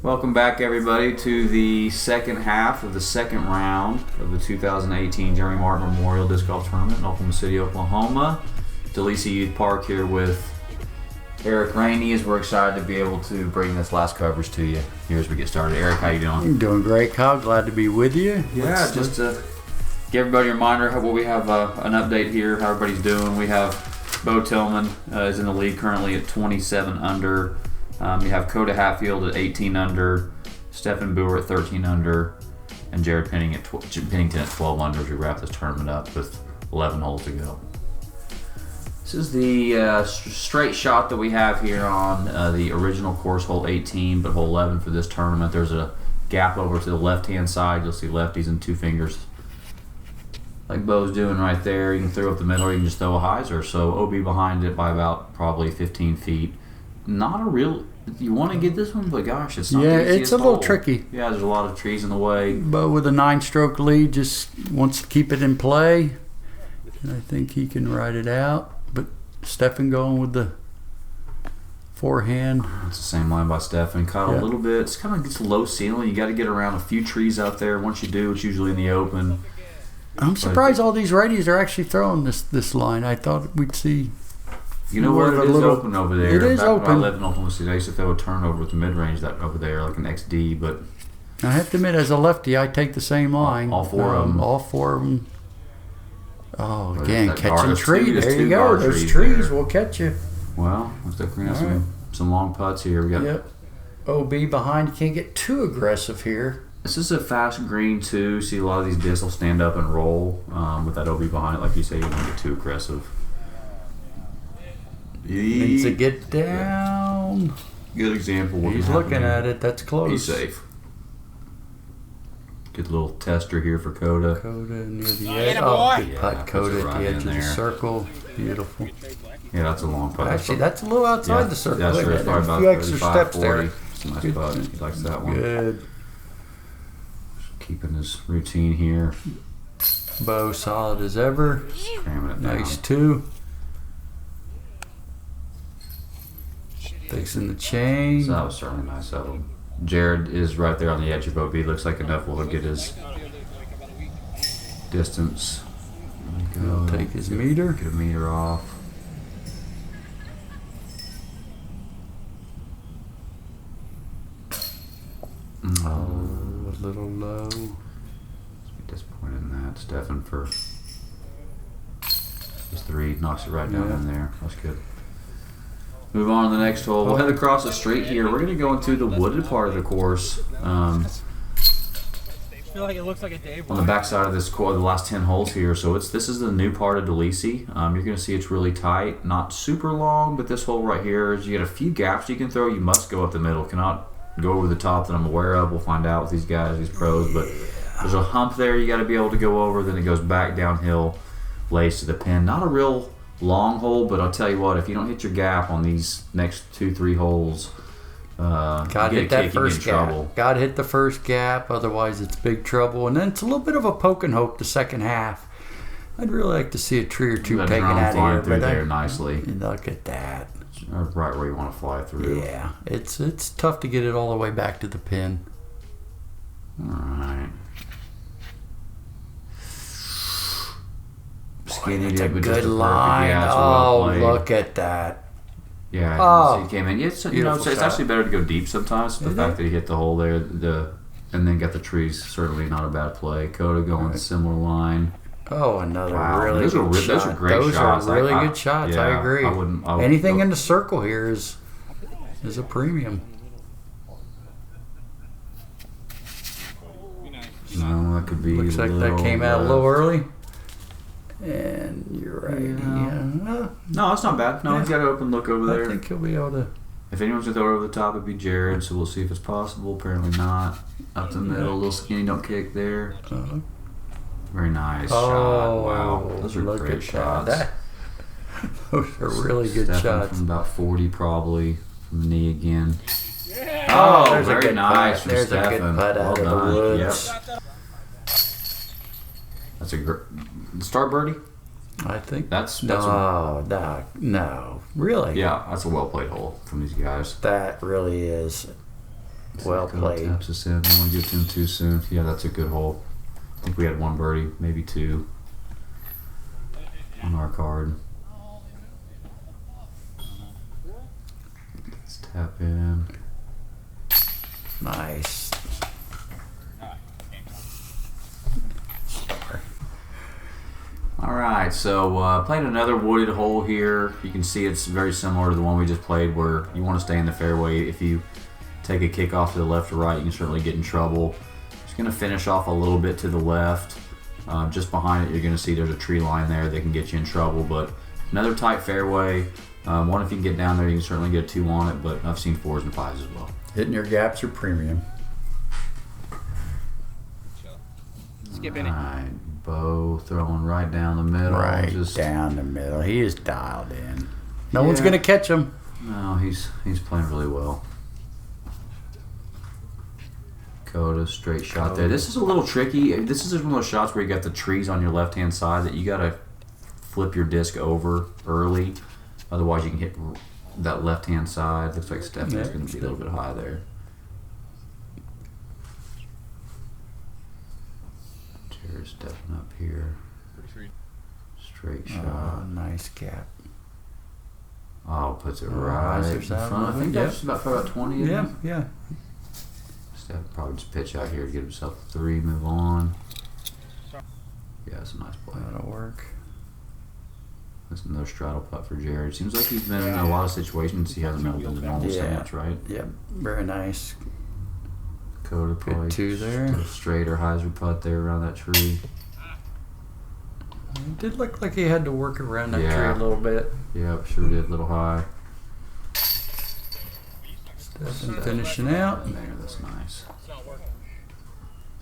Welcome back, everybody, to the second half of the second round of the 2018 Jeremy Martin Memorial Disc Golf Tournament in Oklahoma City, Oklahoma. Dolese Youth Park here with Eric Rainey, as we're excited to be able to bring this last coverage to you here as we get started. Eric, how you doing? I'm doing great, Kyle. Glad to be with you. Yeah, just to give everybody a reminder, we have an update here, how everybody's doing. We have Bo Tillman is in the lead currently at 27 under. You have Coda Hatfield at 18 under, Stephen Bougher at 13 under, and Jared Pennington at 12 under as we wrap this tournament up with 11 holes to go. This is the straight shot that we have here on the original course, hole 18, but hole 11 for this tournament. There's a gap over to the left-hand side. You'll see lefties and two fingers like Bo's doing right there. You can throw up the middle or you can just throw a hyzer. So OB behind it by about probably 15 feet. Not a real... You want to get this one, but gosh, it's not. Yeah, it's a little tricky. Yeah, there's a lot of trees in the way. But with a 9-stroke lead, just wants to keep it in play. And I think he can ride it out. But Stefan going with the forehand. It's the same line by Stefan. Caught a little bit. It's kind of gets low ceiling. You got to get around a few trees out there. Once you do, it's usually in the open. I'm surprised all these righties are actually throwing this line. I thought we'd see... You know where it is open over there. It is open. When I lived in Oklahoma City, I used to throw a turnover with the mid-range that over there, like an XD, but... I have to admit, as a lefty, I take the same line. All four of them. All four of them. Oh, But again, catching trees. There two you go. guard Those trees trees there. will catch you. Well, looks like we're going to have some long putts here. We got. Yep. OB behind. You can't get too aggressive here. This is a fast green, too. See, a lot of these discs will stand up and roll with that OB behind it. Like you say, you don't get too aggressive. Needs to get down. Good example. He's looking at it. That's close. He's safe. Good little tester here for Coda. Coda near the edge. Oh, good putt. Coda at the edge of the circle. Beautiful. Yeah, that's a long putt. Actually, that's a little outside the circle. Yeah, sure. It's probably about a few extra 35, steps 40. there. It's a nice putt. He likes that one. Good. Keeping his routine here. Bo solid as ever. Cramming it Nice down. two. Fixing the chain. So that was certainly nice of him. Jared is right there on the edge of OB. Looks like enough will get his distance. He'll take his meter. Get a meter off. Oh, a little low. Disappointed in that. Stefan for his three. Knocks it right down in there. That's good. Move on to the next hole. We'll head across the street here. We're going to go into the wooded part of the course. I feel like it looks like a day On the backside of this course, the last 10 holes here. So this is the new part of Dolese. You're going to see it's really tight, not super long, but this hole right here is you get a few gaps you can throw. You must go up the middle. Cannot go over the top that I'm aware of. We'll find out with these guys, these pros. But there's a hump there you got to be able to go over. Then it goes back downhill, lays to the pin. Not a real long hole, but I'll tell you what, if you don't hit your gap on these next 2-3 holes, Gotta hit that first gap. Gotta hit the first gap, otherwise it's big trouble. And then it's a little bit of a poke and hope the second half. I'd really like to see a tree or two taken out of here. Through there nicely. Look at that. Right where you want to fly through. Yeah, it's tough to get it all the way back to the pin. All right. Skinny That's a dip with just good a line. perfect, it's well played. Look at that. Yeah, he came in. It's, it's shot. actually better to go deep sometimes. The fact that he hit the hole there, and then got the trees, certainly not a bad play. Coda going similar line. Oh, another really those good shot. Those are great shots. Those are really good shots. Yeah, I agree. Anything in the circle here is a premium. No, that could be. Looks like that came out a little early. And you're right. Yeah. No, that's not bad. No, he's got an open look over there. I think he'll be able to. If anyone's going to throw it over the top, it'd be Jared, so we'll see if it's possible. Apparently not. Up the middle, a little skinny don't kick there. Very nice shot. Wow. Those are great shots. Those are really good shots. From about 40 probably. From the knee again. Yeah. Oh, very nice from There's Stefan. a good putt out of the woods. Yep. That's a great start birdie. I think that's no, really. Yeah, that's a well played hole from these guys. That really is. Well played. Taps us in. Don't want to get to him too soon. Yeah, that's a good hole. I think we had one birdie, maybe two on our card. Let's tap in. Nice. All right, so playing another wooded hole here. You can see it's very similar to the one we just played, where you want to stay in the fairway. If you take a kick off to the left or right, you can certainly get in trouble. Just going to finish off a little bit to the left. Just behind it, you're going to see there's a tree line there that can get you in trouble. But another tight fairway. One, if you can get down there, you can certainly get a 2 on it. But I've seen 4s and 5s as well. Hitting your gaps are premium. Skipping it. All right, Bo throwing right down the middle. Right just down the middle. He is dialed in. No one's going to catch him. No, he's playing really well. Coda, straight shot there. This is a little tricky. This is one of those shots where you got the trees on your left-hand side that you got to flip your disc over early. Otherwise, you can hit that left-hand side. Looks like Stephanie's going to be a little bit high there. Jared's stepping up here. Straight shot. Nice gap. Oh, puts it right in front. I think that's about 20. Yeah, yeah. Steph probably just pitch out here to get himself a 3, move on. Yeah, it's a nice play. That'll work. That's another straddle putt for Jared. Seems like he's been in a lot of situations he hasn't been able to normal stance, right? Yep, very nice. Coda probably Good 2 there. Straight or hyzer putt there around that tree. It did look like he had to work around that tree a little bit. Yep, sure did. A little high. Stephen finishing out. There, that's nice.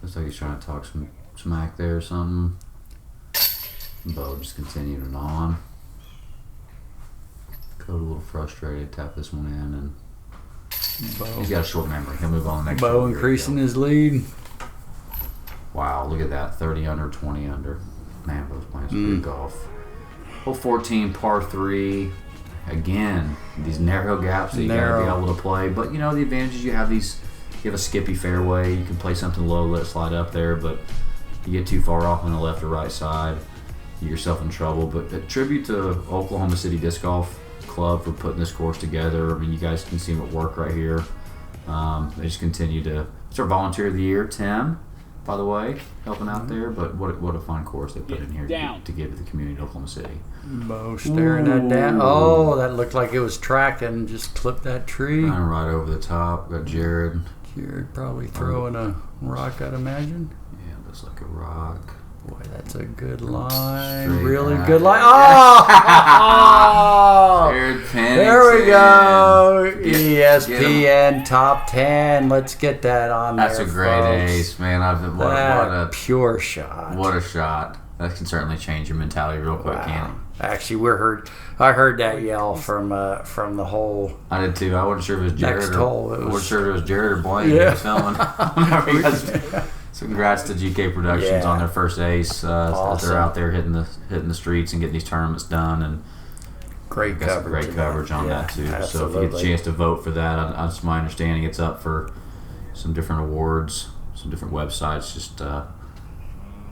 Looks like he's trying to talk some smack there or something. Bo just continuing on. Coda a little frustrated. Tap this one in, and he's got a short memory. He'll move on the next. Bo increasing his lead. Wow, look at that. 30 under, 20 under. Man, Bo's playing some good golf. Hole 14, par 3. Again, these narrow gaps that you gotta be able to play. But you know the advantages you have. You have a skippy fairway. You can play something low, let it slide up there. But you get too far off on the left or right side, you get yourself in trouble. But a tribute to Oklahoma City Disc Golf Club for putting this course together. I mean, you guys can see them at work right here. They just continue to. It's our Volunteer of the Year, Tim, by the way, helping out there. But what a fun course they put in here to give to the community of Oklahoma City. Bo staring that down. Oh, that looked like it was tracking. Just clipped that tree. And right over the top. Got Jared. Jared probably throwing a rock, I'd imagine. Yeah, looks like a rock. Boy, that's a good line. Straight really back. good line. Oh! Jared Pennington. There we go. ESPN top 10. Let's get that on That's there, a great folks. ace, man. What a pure shot. What a shot. That can certainly change your mentality real quick, can't it? Actually, I heard that yell from the whole. I did too. I wasn't sure if it was Jared next or hole. I wasn't sure if it was Jared or Blaine who was filming. So congrats to GK Productions on their first ace. Awesome. They're out there hitting the streets and getting these tournaments done, and great coverage. Great coverage on that too. Absolutely. So if you get a chance to vote for that, that's my understanding. It's up for some different awards, some different websites. Just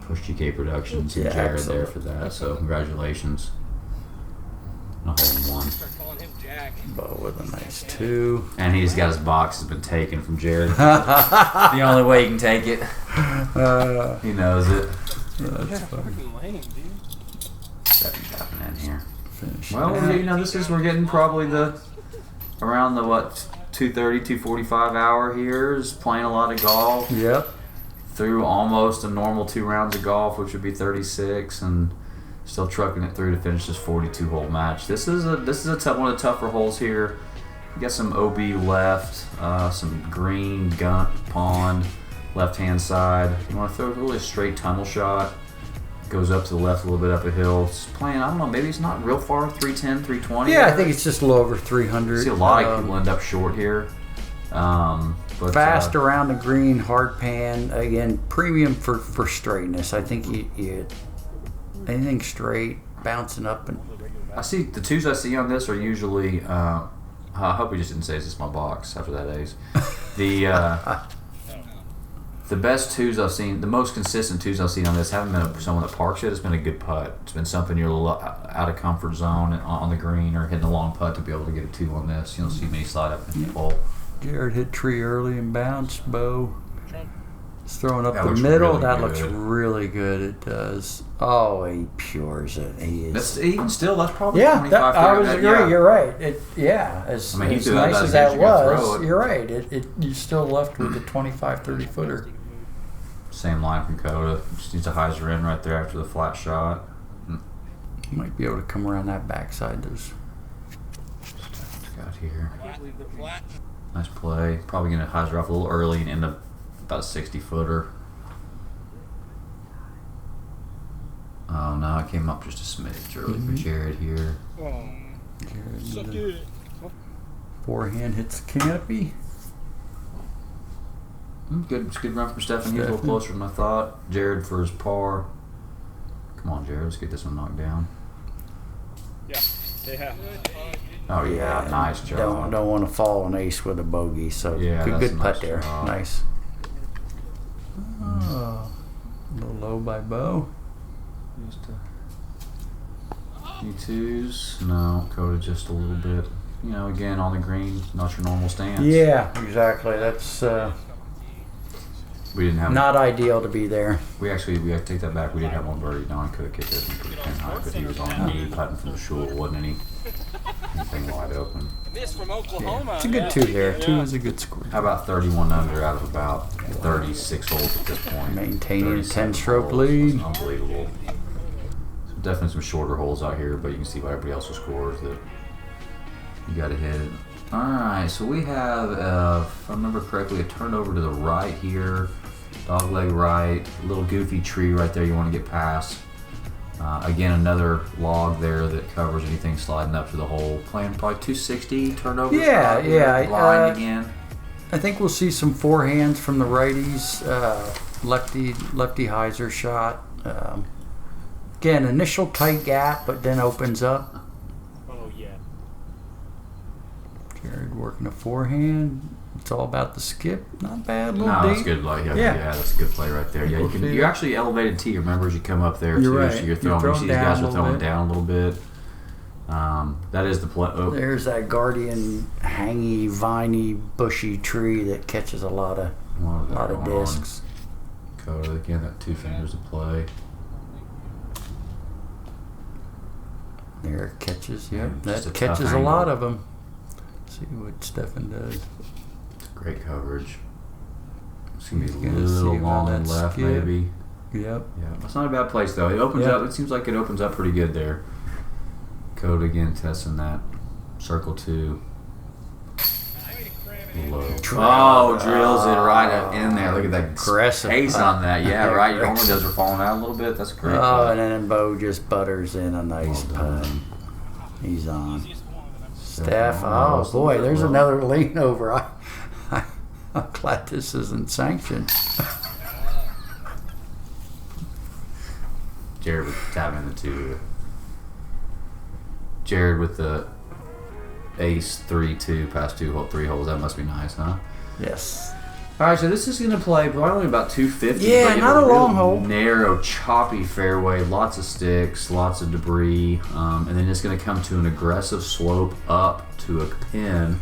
push GK Productions and Jared there for that. So congratulations. No hole in one. Bo with a nice 2. And he's got his box has been taken from Jared. The only way he can take it. He knows it. That's fucking lame, dude. Nothing's happening in here. Finish Well, we're getting probably around the 2:30, 2:45 hour here. Is playing a lot of golf. Yep. Through almost a normal 2 rounds of golf, which would be 36, and still trucking it through to finish this 42-hole match. This is one of the tougher holes here. You got some OB left, some green gun pond left-hand side. You want to throw really a straight tunnel shot. Goes up to the left a little bit up a hill. It's playing, I don't know, maybe it's not real far, 310, 320. Yeah, I think it's just a little over 300. I see a lot of people end up short here. But fast around the green, hard pan. Again, premium for straightness. I think you anything straight, bouncing up. And I see the 2s I see on this are usually, I hope we just didn't say this is my box after that ace. The best twos I've seen, the most consistent twos I've seen on this haven't been someone that parks it. It's been a good putt. It's been something you're a little out of comfort zone on the green or hitting a long putt to be able to get a two on this. You don't see many slide up in the hole. Jared hit tree early and bounced. Bo is throwing up the looks middle. really That good. looks really good. It does. Oh, he pures it. He is. That's even still. That's probably Yeah, 25. I was 30, agree. yeah. You're right. As I mean, he as threw that nice about as as that good as you can throw was, it. you're right. You're still left with a 25, 30 footer. Same line from Coda. Just needs a hyzer in right there after the flat shot. Might be able to come around that backside. There's Got here. Nice play. Probably going to hyzer off a little early and end up about a 60 footer. Oh no, it came up just a smidge early for Jared here. Jared with a forehand hits the canopy. Good run from Stefan. He's a little closer than I thought. Jared for his par. Come on, Jared. Let's get this one knocked down. Yeah, they have. Oh yeah, nice job. Don't want to fall an ace with a bogey. So Yeah, good that's a putt nice there. job. Nice. Oh, a little low by Bo. Just U2s. No, Coda just a little bit. You know, again on the green, not your normal stance. Yeah, exactly. That's We didn't have. not ideal to be there. We have to take that back. We did have one birdie. Don could have kicked this one pretty pin high, but he was on the knee putting from the shul. Wasn't anything wide open. This from Oklahoma. It's a good two there. Two is a good score. How about 31 under out of about 36 holes at this point? Maintaining a 37 10-stroke holes. lead. It's unbelievable. So definitely some shorter holes out here, but you can see by everybody else's scores that you got to hit it. All right, so we have, if I remember correctly, a turnover to the right here. Dog leg right, a little goofy tree right there you want to get past. Again, another log there that covers anything sliding up to the hole. Playing probably 260 turnover. Yeah, yeah. Blind again. I think we'll see some forehands from the righties. Lefty hyzer shot. Again, initial tight gap, but then opens up. Oh yeah. Jared working a forehand. It's all about the skip. Not bad. Little No, deep. that's good. Like, yeah, Yeah. that's a good play right there. Yeah, you actually elevated tee. Remember as you come up there You're too. right. So you're You're throwing. throwing You see these down guys a are little throwing bit. down a little bit. That is the play. Oh, There's that guardian, hangy, viney, bushy tree that catches a lot of discs. Coda again. That 2 fingers of play. There it catches. Yeah, Yep, just that a tough catches a lot angle. of them. See what Stefan does. Great coverage. It's gonna be He's a gonna see little about long that and left, skip. maybe. Yep. Yeah, that's not a bad place though. It opens Yeah. up. It seems like it opens up pretty good there. Coda again testing that circle 2. Low. Oh, drills it right up in there. Look at that Aggressive pace putt. on that. Yeah, right. Your only those are falling out a little bit. That's great. Oh, and then Bo just butters in a nice Well putt. done. He's on. Steph, Steph, oh almost a boy, little there's low. another lean over. I'm glad this isn't sanctioned. Jared with tapping the 2. Jared with the ace 3-2 past 3 holes. That must be nice, huh? Yes. All right, so this is going to play probably only about 250. Yeah, but you not have a real long hole. Narrow, choppy fairway, lots of sticks, lots of debris, and then it's going to come to an aggressive slope up to a pin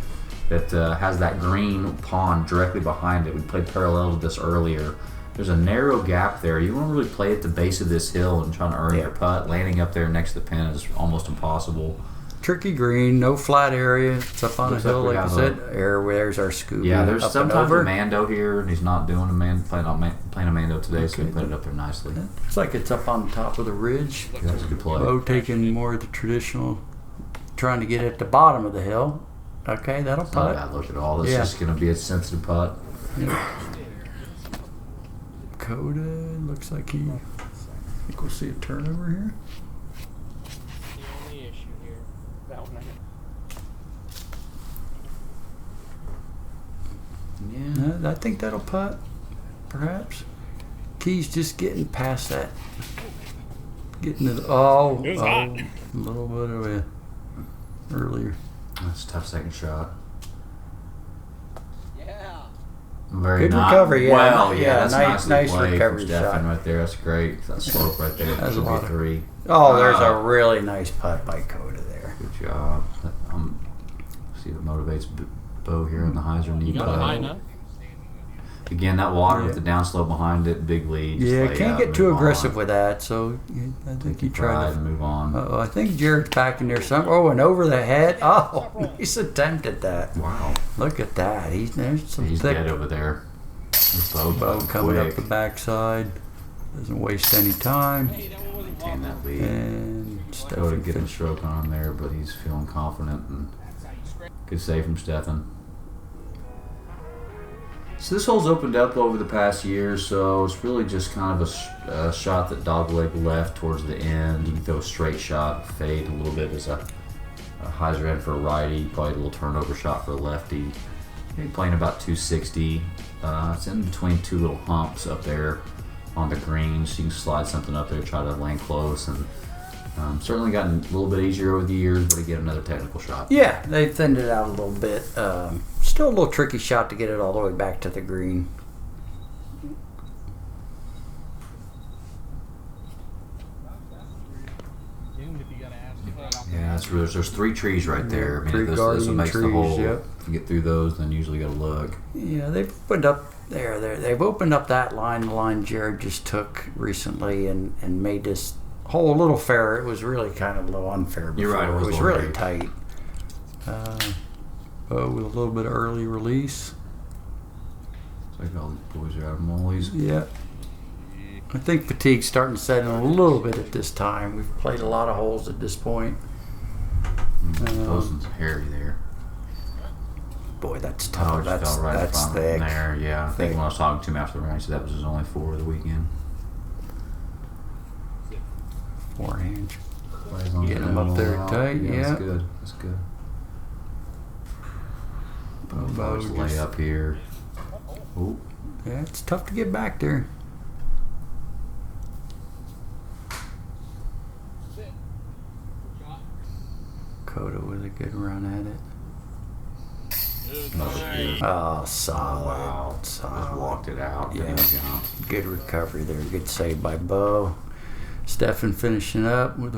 that has that green pond directly behind it. We played parallel to this earlier. There's a narrow gap there. You want to really play at the base of this hill and trying to earn your putt. Landing up there next to the pin is almost impossible. Tricky green, no flat area. It's up on Looks a hill, like we like I have said. There's our scuba. Yeah, there's up sometimes and a over. Mando here, and he's not doing playing a Mando today, so he put it up there nicely. Looks like it's up on top of the ridge. Yeah, that's a good play. Bo taking more of the traditional, trying to get at the bottom of the hill. Okay, that'll It's not a putt. bad look at all. This Yeah. is going to be a sensitive putt. Coda looks like I think we'll see a turnover here. The only issue here. That one. Yeah. I think that'll putt, perhaps. Key's just getting past that. Getting it. It was hot. A little bit of a earlier. That's a tough second shot. Yeah. Good recovery, yeah. Well, yeah, that's nice recovery shot shot. right there. That's great. That slope right there. That's a Should lot be of 3. Oh, there's a really nice putt by Coda there. Good job. See what motivates Bo here on the hyzer knee putt. Again, that water with the downslope behind it, big lead. Yeah, can't get too aggressive with that. So I think you try to move on. I think Jared's back in there some. Oh, and over the head. Oh, he's attempted that. Wow. Look at that. He's thick. Dead over there. Bo coming up the backside. Doesn't waste any time. Maintain that lead. And Stefan getting a stroke on there, but he's feeling confident and good save from Stefan. So this hole's opened up over the past year, so it's really just kind of a shot that dogleg left towards the end. You can throw a straight shot, fade a little bit as a hyzer end for a righty, probably a little turnover shot for a lefty. Maybe playing about 260. It's in between 2 little humps up there on the greens. So you can slide something up there, try to land close, and certainly gotten a little bit easier over the years, but again, another technical shot. Yeah, they thinned it out a little bit. Still a little tricky shot to get it all the way back to the green. Yeah, there's 3 trees right there. I mean, this what makes the hole. If you get through those, then usually got to look. Yeah, they've opened up there. They've opened up that line, the line Jared just took recently, and made this hole a little fairer. It was really kind of a little unfair before. You're right. It was really tight. With a little bit of early release. It's like all these boys are out of mollies. Yeah. I think fatigue's starting to set in a little bit at this time. We've played a lot of holes at this point. Poston's hairy there. Boy, that's tough. That's thick. There, yeah. I think when I was talking to him after the race, that was his only 4 of the weekend. 4-inch. Getting him up there tight. Yeah. That's good. That's good. Bo's lay up here. Ooh. Yeah, it's tough to get back there. Coda with a good run at it. Oh, solid. Wow. Solid. Just walked it out. Yeah. Good recovery there. Good save by Bo. Stefan finishing up with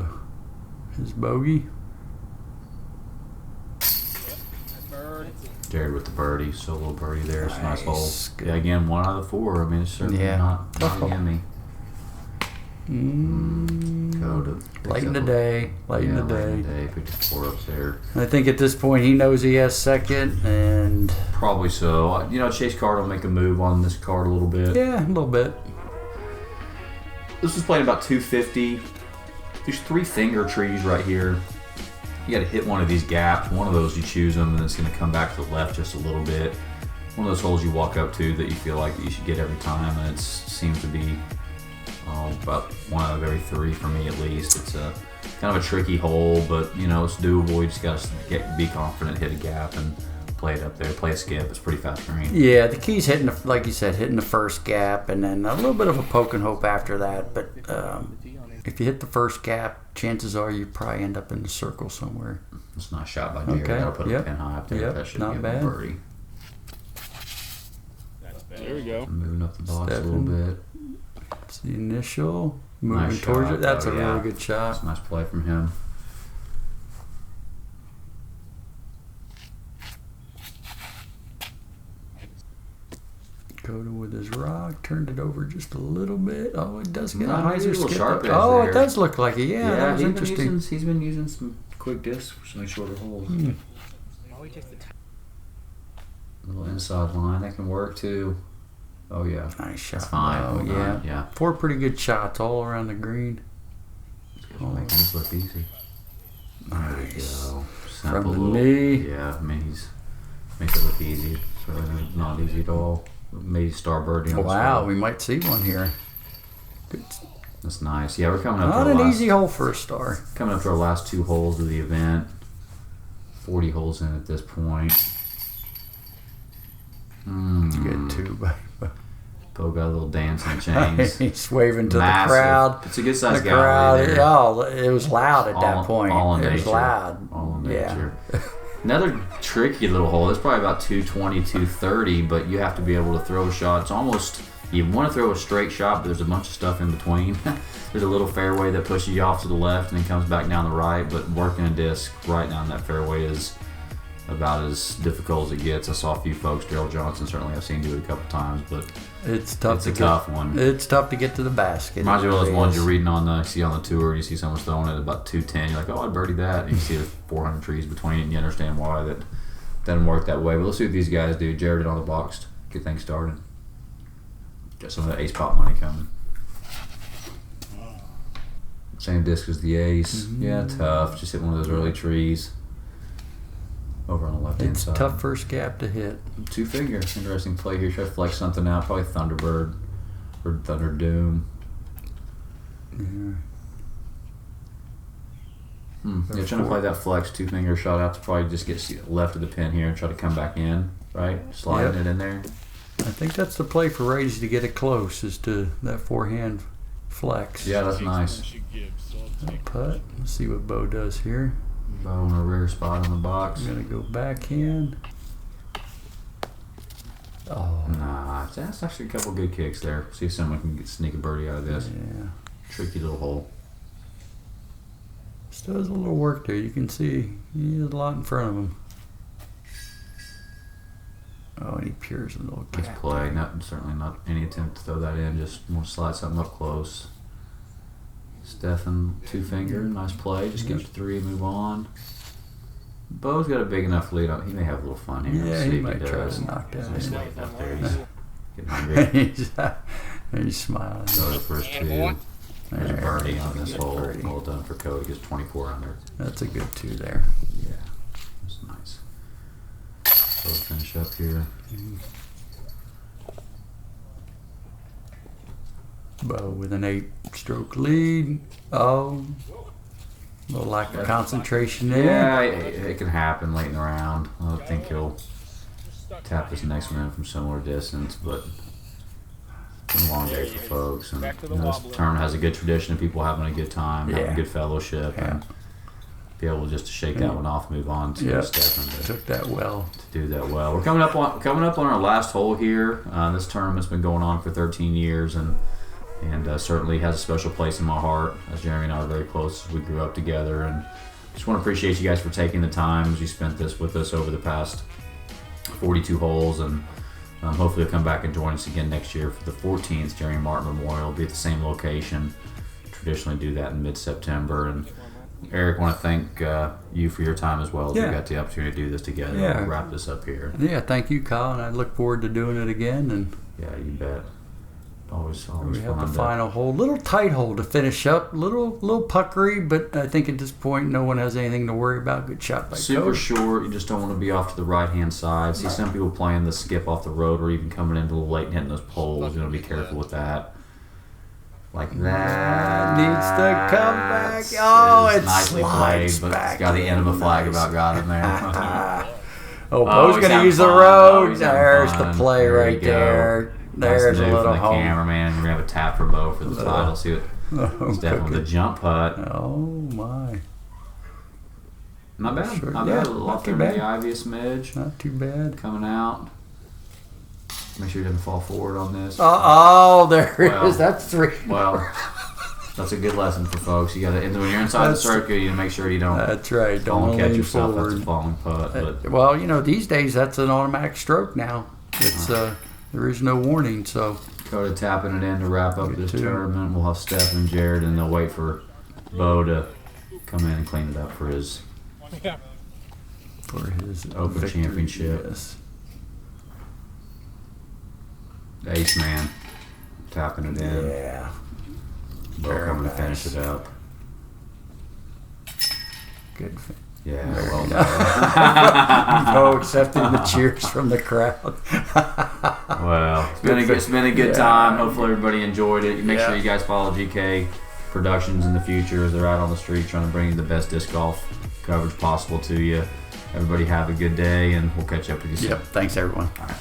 his bogey. Jared with the birdie, solo birdie there. It's a nice hole. Good. Yeah, again, 1 out of the 4. I mean, it's certainly not a gimme. Coda. Late in the day. Late in the day. 54 up there. I think at this point he knows he has second, and probably so. You know, Chase Card will make a move on this card a little bit. Yeah, a little bit. This was playing about 250. There's 3 finger trees right here. You got to hit one of these gaps. One of those you choose them, and it's going to come back to the left just a little bit. One of those holes you walk up to that you feel like you should get every time, and it seems to be about 1 out of every 3 for me at least. It's a kind of a tricky hole, but you know it's doable. You just got to be confident, hit a gap, and play it up there. Play a skip. It's pretty fast green. Yeah, the key's hitting, like you said, hitting the first gap, and then a little bit of a poke and hope after that. But if you hit the first gap, chances are you probably end up in the circle somewhere. It's a nice shot by Jared. That'll put a pin high up there. That should not give bad. him a birdie. There we go. Moving up the box a little bit. It's the initial. Moving Nice towards shot, it. That's though, a really good shot. That's a nice play from him. Coda with his rock, turned it over just a little bit. Oh, it does get a Nice hyzer little skip. sharp edge Oh, there. it does look like it. Yeah, that was interesting. He's been using some quick discs for some shorter holes. A little inside line that can work too. Oh yeah, Nice shot. That's fine. Oh, Yeah. yeah. 4 pretty good shots all around the green. Making this look easy. There we go. Snap From a the little. knee. Yeah, I mean he's makes it look easy. It's really not easy at all. Maybe star birdie on Wow, this we might see one here. Good. That's nice. Yeah, we're coming up. Not to an our last, easy hole for a star. Coming up to our last 2 holes of the event. 40 holes in at this point. Good too, but Bo got a little dance in chains. he's waving to Massive. the crowd. It's a good sized The gallery crowd. there. Oh, it was loud at that point. All in It nature. was loud. All in Yeah. nature. Another tricky little hole. It's probably about 220, 230, but you have to be able to throw a shot. It's almost, you want to throw a straight shot, but there's a bunch of stuff in between. There's a little fairway that pushes you off to the left and then comes back down the right, but working a disc right down that fairway is about as difficult as it gets. I saw a few folks, Daryl Johnson certainly I've seen do it a couple times, but it's tough. It's a tough one. It's tough to get to the basket. Reminds me of those ones you're reading on the tour. You see someone's throwing it at about 210. You're like, oh, I birdied that. And you see there's 400 trees between it, and you understand why that doesn't work that way. But let's see what these guys do. Jared did on the box to get things started. Got some of that ace pop money coming. Same disc as the ace. Mm-hmm. Yeah, tough. Just hit one of those early trees. Over on the left-hand side. It's a tough first gap to hit. 2 finger. Interesting play here. Try to flex something out. Probably Thunderbird or Thunder Doom. Yeah. You're trying to play that flex 2 finger shot out to probably just get left of the pin here and try to come back in, right? Sliding it in there. I think that's the play for Rage to get it close, is to that forehand flex. Yeah, that's nice. Putt. Let's see what Bo does here. Bo in a rare spot on the box. I'm going to go backhand. Oh. Nah, that's actually a couple good kicks there. See if someone can sneak a birdie out of this. Yeah. Tricky little hole. Still has a little work there. You can see he has a lot in front of him. Oh, and he peers a little gap. Nice play. Certainly not any attempt to throw that in. Just want to slide something up close. Stefan 2 finger. Nice play. Just get you 3 and move on. Bo's got a big enough lead on. He may have a little fun here. Yeah, he might try to knock down. He's lighting up there. He's getting hungry. He's smiling. Go to first 2. There's a birdie on this hole. Well done for Cody. Gets 24 under. That's a good 2 there. Yeah, that's nice. So we'll finish up here. Bo with an 8-stroke lead. Oh, a little lack of concentration there. Yeah, it can happen late in the round. I don't think he'll tap this next one in from similar distance, but it's been a long day for folks. And this tournament has a good tradition of people having a good time, having good fellowship, and be able just to shake that one off and move on to Stefan. Took that well. To do that well. We're coming up on our last hole here. This tournament's been going on for 13 years, and certainly has a special place in my heart, as Jeremy and I are very close as we grew up together. And just want to appreciate you guys for taking the time as you spent this with us over the past 42 holes, and hopefully you'll come back and join us again next year for the 14th Jeremy Martin Memorial. Be at the same location. Traditionally do that in mid-September. And Eric, I want to thank you for your time as well as we got the opportunity to do this together. Yeah. We'll wrap this up here. Yeah, thank you, Kyle, and I look forward to doing it again. And yeah, you bet. Always we have fun. The final hole, little tight hole to finish up, little puckery, but I think at this point no one has anything to worry about. Good shot by Super Coach. short. You just don't want to be off to the right hand side. See some people playing the skip off the road or even coming in a little late and hitting those poles. You want to be careful with that. Like that. Needs to come back. Oh, it's nicely played, but it's got the end of a flag about got him there. Bo's going to use the road. There's the play right there. There's a little home. Cameraman. We're gonna have a tap for Bo for the title. See what Stefan with the jump putt. Oh my! Not bad. Not bad. A little off there with the ivy smidge. Not too bad. Coming out. Make sure he doesn't fall forward on this. There it is. That's 3. Well, that's a good lesson for folks. You got to when you're inside the circle, you make sure you don't. That's right. Don't catch lean yourself. Forward. That's a falling putt. But well, these days that's an automatic stroke now. It's there is no warning, so. Go to tapping it in to wrap up this tournament. We'll have Steph and Jared, and they'll wait for Bo to come in and clean it up for his Open victory. Championship. Yes. Ace man tapping it in. Yeah. Bo coming to finish it up. Good. Yeah, well done. Bo accepting the cheers from the crowd. Well, it's been a good time. Hopefully everybody enjoyed it. Make sure you guys follow GK Productions in the future as they're out on the street trying to bring you the best disc golf coverage possible to you. Everybody have a good day, and we'll catch up with you soon. Yep. Thanks, everyone. All right.